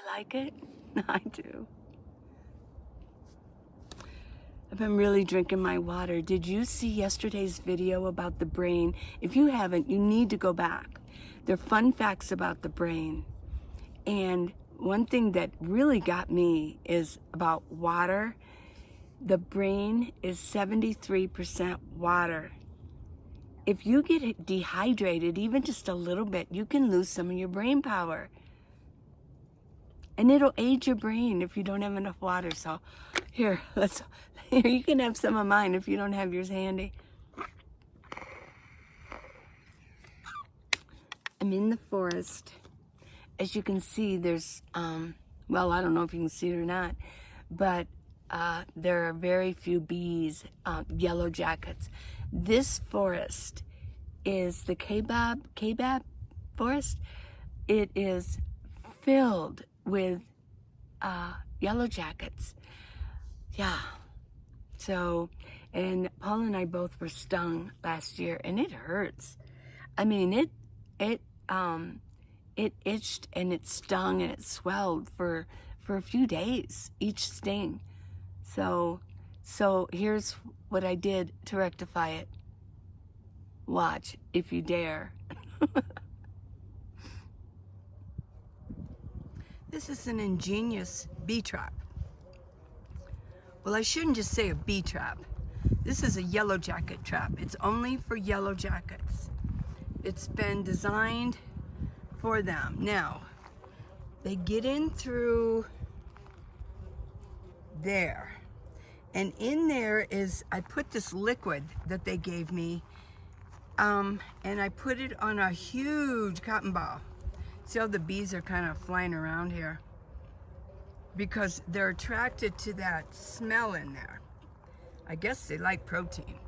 like it? I do. I've been really drinking my water. Did you see yesterday's video about the brain? If you haven't, you need to go back. They're fun facts about the brain. And one thing that really got me is about water. The brain is 73% water. If you get dehydrated, even just a little bit, you can lose some of your brain power. And it'll age your brain if you don't have enough water. So here, you can have some of mine if you don't have yours handy. I'm in the forest. As you can see, there's, well, I don't know if you can see it or not, but there are very few bees, yellow jackets. This forest is the Kaibab forest. It is filled with yellow jackets. Yeah. So, and Paul and I both were stung last year, and it hurts. I mean, it itched and it stung and it swelled for a few days, each sting. So here's what I did to rectify it. Watch, if you dare. This is an ingenious bee trap. Well, I shouldn't just say a bee trap. This is a yellow jacket trap. It's only for yellow jackets. It's been designed for them. Now, they get in through there. And in there is, I put this liquid that they gave me, and I put it on a huge cotton ball. See how the bees are kind of flying around here? Because they're attracted to that smell in there. I guess they like protein.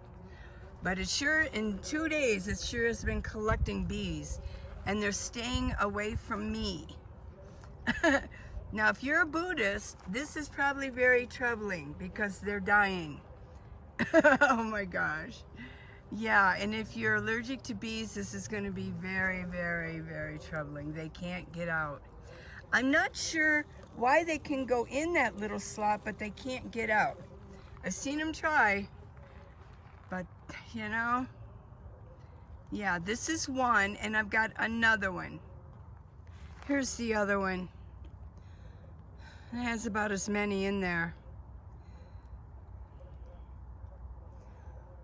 But it sure, in 2 days, it sure has been collecting bees, and they're staying away from me. Now, if you're a Buddhist, this is probably very troubling because they're dying. Oh my gosh. Yeah, and if you're allergic to bees, this is going to be very, very, very troubling. They can't get out. I'm not sure why they can go in that little slot, but they can't get out. I've seen them try, but you know, yeah, this is one, and I've got another one. Here's the other one. It has about as many in there.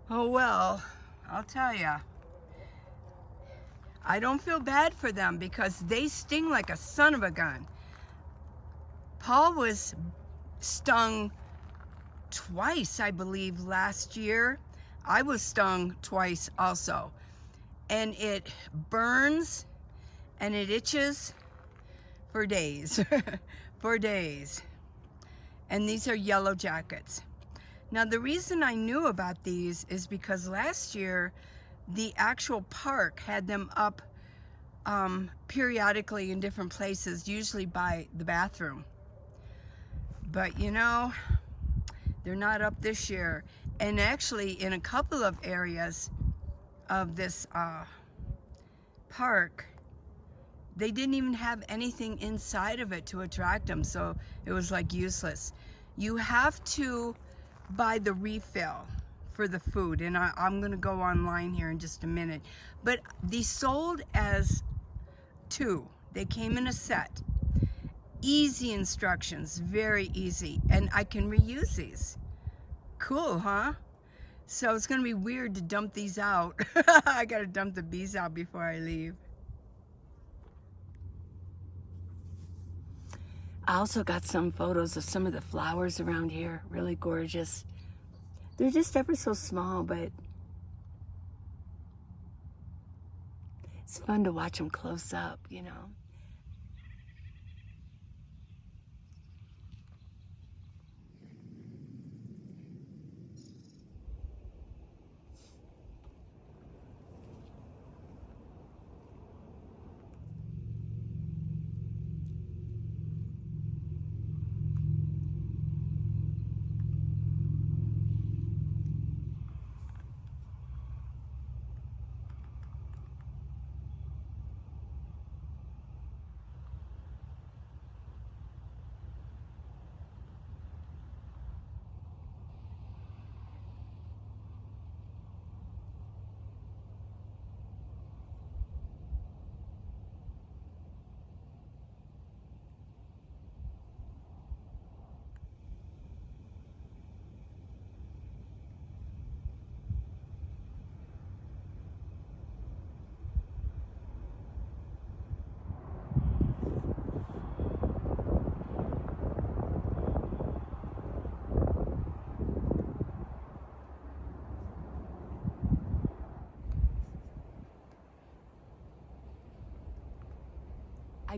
Oh well, I'll tell ya. I don't feel bad for them because they sting like a son of a gun. Paul was stung twice, I believe, last year. I was stung twice also. And it burns and it itches for days. For days. And these are yellow jackets. Now, the reason I knew about these is because last year the actual park had them up periodically in different places, usually by the bathroom. But you know, they're not up this year. And actually, in a couple of areas of this park, they didn't even have anything inside of it to attract them, so it was like useless. You have to buy the refill for the food, and I'm gonna go online here in just a minute. But these sold as 2. They came in a set. Easy instructions, very easy, and I can reuse these. Cool, huh? So it's gonna be weird to dump these out. I gotta dump the bees out before I leave. I also got some photos of some of the flowers around here, really gorgeous. They're just ever so small, but it's fun to watch them close up, you know.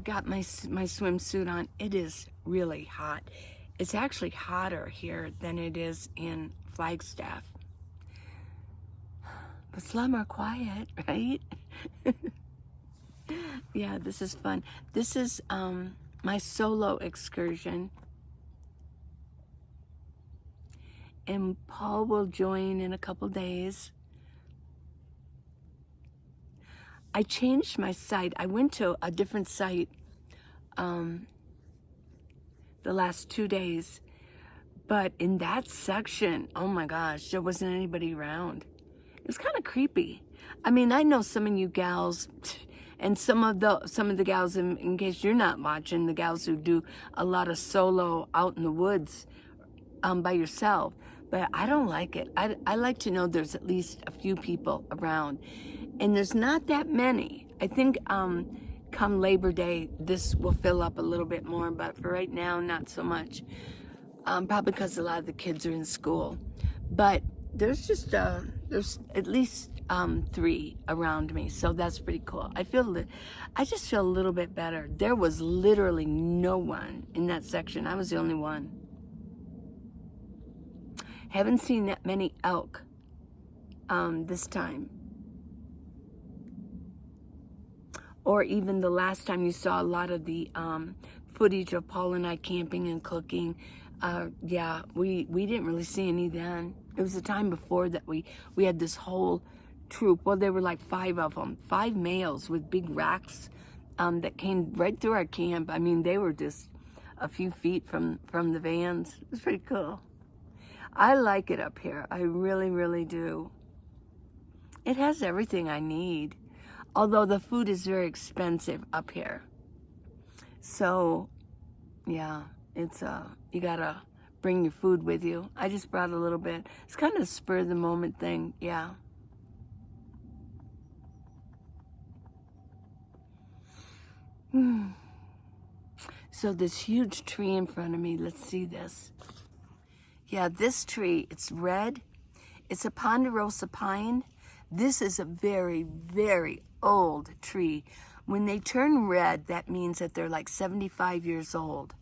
got my swimsuit on. It is really hot. It's actually hotter here than it is in Flagstaff. But it's a lot more quiet, right? Yeah, this is fun. This is my solo excursion. And Paul will join in a couple days. I changed my site. I went to a different site the last 2 days. But in that section, oh my gosh, there wasn't anybody around. It was kind of creepy. I mean, I know some of you gals, and some of the gals, in case you're not watching, the gals who do a lot of solo out in the woods by yourself. But I don't like it. I like to know there's at least a few people around. And there's not that many. I think come Labor Day, this will fill up a little bit more, but for right now, not so much. Probably because a lot of the kids are in school. But there's just, there's at least 3 around me, so that's pretty cool. I just feel a little bit better. There was literally no one in that section. I was the only one. Haven't seen that many elk this time. Or even the last time you saw a lot of the footage of Paul and I camping and cooking. Yeah, we didn't really see any then. It was the time before that we had this whole troop. Well, there were like 5 of them, 5 males with big racks that came right through our camp. I mean, they were just a few feet from the vans. It was pretty cool. I like it up here. I really, really do. It has everything I need. Although the food is very expensive up here. So, yeah, it's you gotta bring your food with you. I just brought a little bit. It's kind of a spur of the moment thing, yeah. So this huge tree in front of me, let's see this. Yeah, this tree, it's red. It's a ponderosa pine. This is a very, very old tree. When they turn red, that means that they're like 75 years old.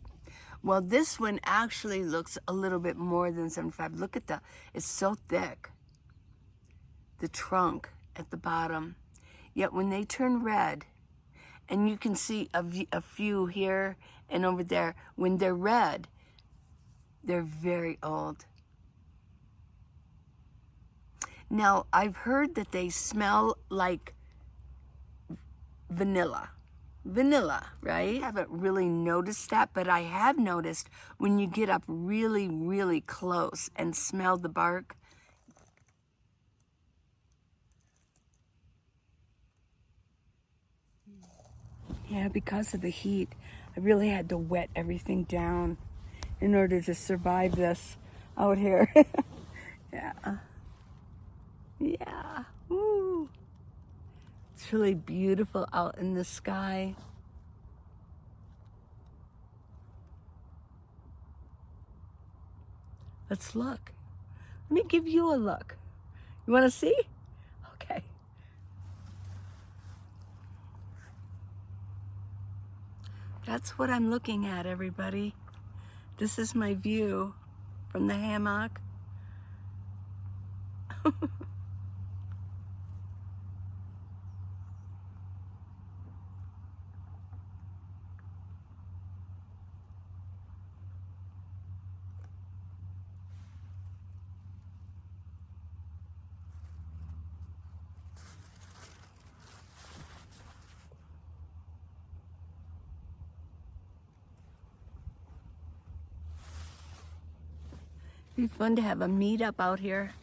Well, this one actually looks a little bit more than 75. Look at it's so thick. The trunk at the bottom. Yet when they turn red, and you can see a few here and over there, when they're red, they're very old. Now, I've heard that they smell like vanilla. Vanilla, right? I haven't really noticed that, but I have noticed when you get up really, really close and smell the bark. Yeah, because of the heat, I really had to wet everything down in order to survive this out here. Yeah. Yeah. Woo. It's really beautiful out in the sky. Let's look. Let me give you a look. You want to see? Okay. That's what I'm looking at, everybody. This is my view from the hammock. It'd be fun to have a meetup out here.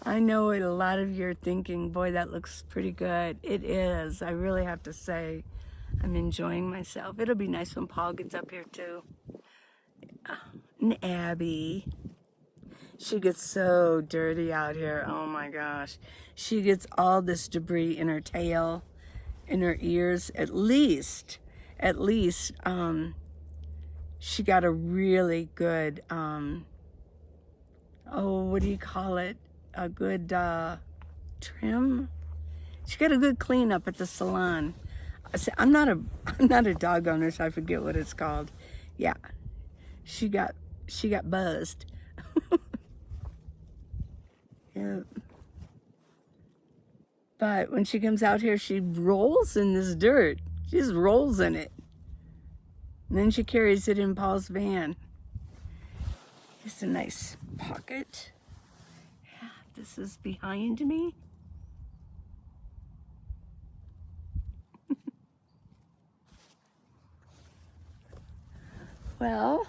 I know what a lot of you are thinking, boy, that looks pretty good. It is. I really have to say, I'm enjoying myself. It'll be nice when Paul gets up here too. And Abby. She gets so dirty out here. Oh my gosh. She gets all this debris in her tail, in her ears. At least, she got a really good, what do you call it? A good trim. She got a good cleanup at the salon. I'm not a dog owner, so I forget what it's called. Yeah, she got buzzed. Yeah. But when she comes out here, she rolls in this dirt. She just rolls in it. And then she carries it in Paul's van. It's a nice pocket. Yeah, this is behind me. Well,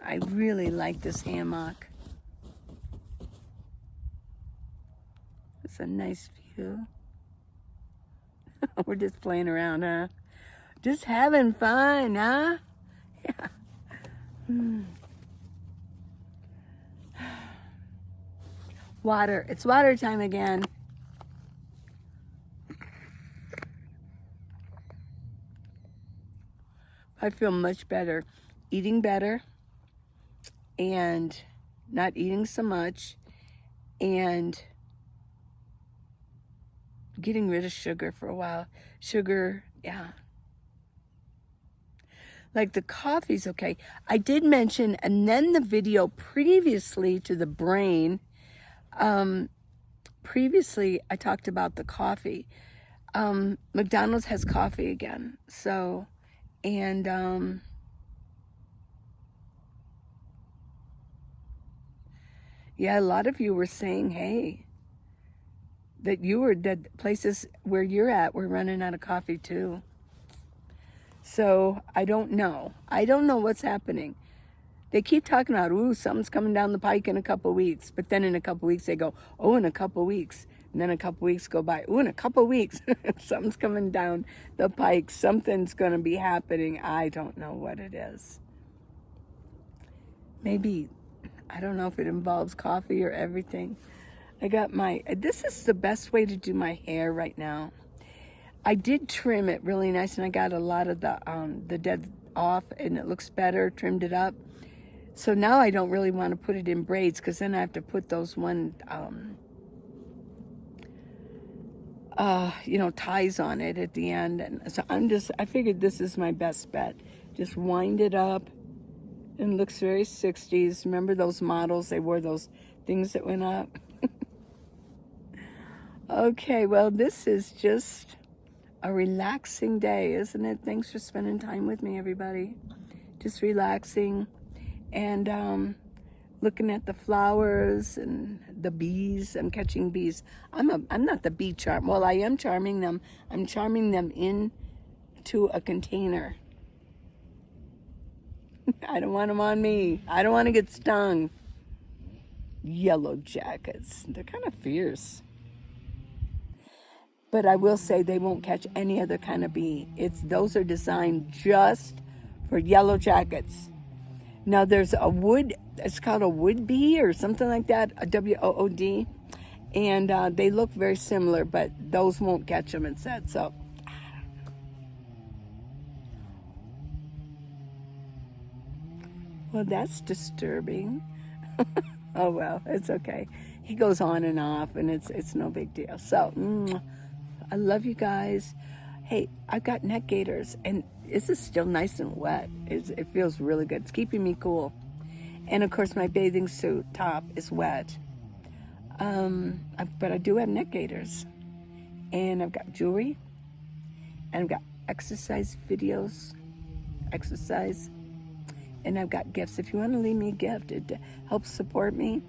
I really like this hammock. It's a nice view. We're just playing around, huh? Just having fun, huh? Yeah. Water. It's water time again. I feel much better. Eating better and not eating so much and getting rid of sugar for a while. Sugar, yeah. Like the coffee's okay. I did mention, and then the video previously to the brain, previously I talked about the coffee. McDonald's has coffee again. So, and yeah, a lot of you were saying, hey, that places where you're at were running out of coffee too. So I don't know. I don't know what's happening. They keep talking about, ooh, something's coming down the pike in a couple weeks. But then in a couple weeks they go, oh, in a couple weeks. And then a couple weeks go by, ooh, in a couple weeks, something's coming down the pike. Something's going to be happening. I don't know what it is. Maybe, I don't know if it involves coffee or everything. This is the best way to do my hair right now. I did trim it really nice, and I got a lot of the dead off, and it looks better, trimmed it up. So now I don't really want to put it in braids, because then I have to put those ties on it at the end. And so I figured this is my best bet. Just wind it up, and it looks very 60s. Remember those models? They wore those things that went up. Okay, well, this is just a relaxing day, isn't it? Thanks for spending time with me, everybody. Just relaxing and looking at the flowers and the bees. I'm catching bees. I'm not the bee charm. Well, I am charming them. I'm charming them into a container. I don't want them on me. I don't want to get stung. Yellow jackets. They're kind of fierce. But I will say they won't catch any other kind of bee. Those are designed just for yellow jackets. Now there's it's called a wood bee or something like that, a WOOD. And they look very similar, but those won't catch them, it said. So, well, that's disturbing. Oh, well, it's okay. He goes on and off, and it's no big deal. So, I love you guys. Hey, I've got neck gaiters, and this is still nice and wet. It feels really good. It's keeping me cool. And, of course, my bathing suit top is wet. But I do have neck gaiters. And I've got jewelry. And I've got exercise videos. And I've got gifts. If you want to leave me a gift, it helps support me.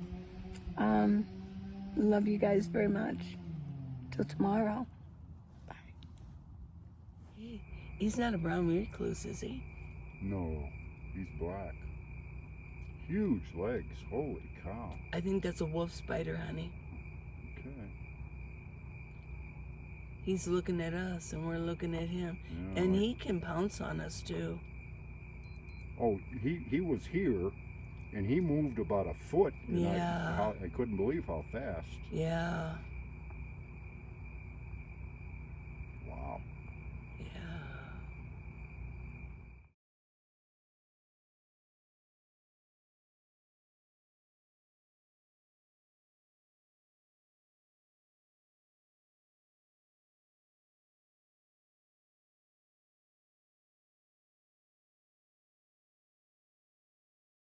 Love you guys very much. Till tomorrow. He's not a brown recluse, is he? No, he's black. Huge legs, holy cow. I think that's a wolf spider, honey. Okay. He's looking at us, and we're looking at him. Yeah, and he can pounce on us, too. Oh, he was here, and he moved about a foot. And yeah. I couldn't believe how fast. Yeah. Wow.